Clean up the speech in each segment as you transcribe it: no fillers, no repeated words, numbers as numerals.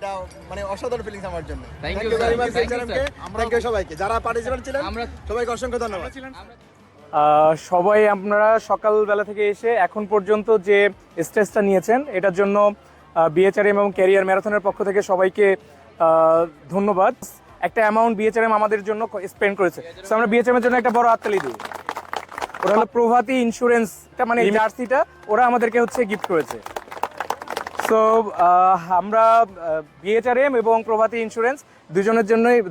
এটা মানে অসাধারণ ফিলিংস আমার জন্য। Thank thank you, you very sir. Much Thank you, এইচআরএমকে, থ্যাংক ইউ সবাইকে যারা পার্টিসিপেন্ট ছিলেন, সবাইকে অসংখ্য ধন্যবাদ। সবাই আপনারা সকালবেলা থেকে এসে এখন পর্যন্ত যে স্টেজটা নিয়েছেন এটার জন্য বিএচআরএম এবং ক্যারিয়ার ম্যারাথনের পক্ষ থেকে সবাইকে ধন্যবাদ। একটা অ্যামাউন্ট বিএচআরএম আমাদের জন্য স্পেন্ড করেছে, তো আমরা বিএচআরএম এর জন্য একটা বড় হাততালি দিই। ওরা হলো প্রভাতী ইন্স্যুরেন্সটা, মানে এই জার্সিটা ওরা আমাদেরকে গিফট করেছে। সো আমরা বিএচআরএম এবং প্রভাতী ইন্স্যুরেন্স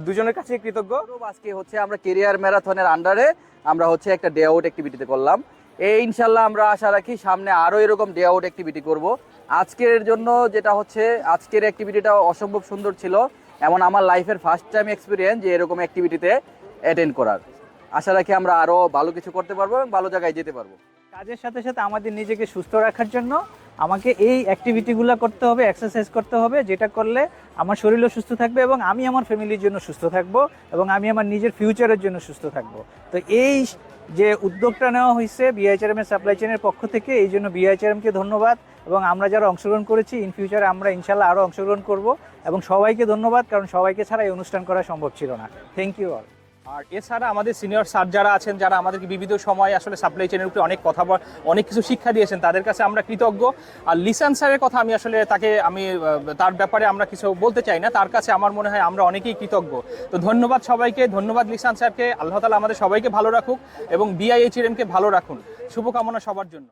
দুজনের কাছে কৃতজ্ঞ। আজকে আমরা কেরিয়ার ম্যারাথনের আন্ডারে আমরা একটা ডে আউট অ্যাক্টিভিটিতে করলাম। ইনশাল্লাহ আমরা আশা রাখি সামনে আরও এরকম ডে আউট অ্যাক্টিভিটি করব। আজকের জন্য যেটা আজকের অ্যাক্টিভিটিটা অসম্ভব সুন্দর ছিল, এমন আমার লাইফের ফার্স্ট টাইম এক্সপিরিয়েন্স যে এরকম অ্যাক্টিভিটিতে অ্যাটেন্ড করার। আশা রাখি আমরা আরও ভালো কিছু করতে পারবো এবং ভালো জায়গায় যেতে পারবো। কাজের সাথে সাথে আমাদের নিজেকে সুস্থ রাখার জন্য আমাকে এই অ্যাক্টিভিটিগুলো করতে হবে, এক্সারসাইজ করতে হবে, যেটা করলে আমার শরীরও সুস্থ থাকবে এবং আমি আমার ফ্যামিলির জন্য সুস্থ থাকবো এবং আমি আমার নিজের ফিউচারের জন্য সুস্থ থাকবো। তো এই যে উদ্যোগটা নেওয়া হয়েছে বিআইএচআরএম এর সাপ্লাই চেইনের পক্ষ থেকে, এই জন্য বিআইএচআরএমকে ধন্যবাদ এবং আমরা যারা অংশগ্রহণ করেছি ইন ফিউচারে আমরা ইনশাল্লাহ আরও অংশগ্রহণ করব এবং সবাইকে ধন্যবাদ, কারণ সবাইকে ছাড়া এই অনুষ্ঠান করা সম্ভব ছিল না। Thank you all. আর এছাড়া আমাদের সিনিয়র স্যার যারা আছেন, যারা আমাদেরকে বিবিধ সময় সাপ্লাই চেইনের উপরে অনেক কিছু শিক্ষা দিয়েছেন, তাদের কাছে আমরা কৃতজ্ঞ। আর লিসান স্যারের কথা আমি তার ব্যাপারে আমরা কিছু বলতে চাই না, তার কাছে আমার মনে হয় আমরা অনেকেই কৃতজ্ঞ। তো ধন্যবাদ সবাইকে, ধন্যবাদ লিসান স্যারকে। আল্লাহ তাআলা আমাদের সবাইকে ভালো রাখুক এবং বিআইএচআরএমকে ভালো রাখুন। শুভকামনা সবার জন্য।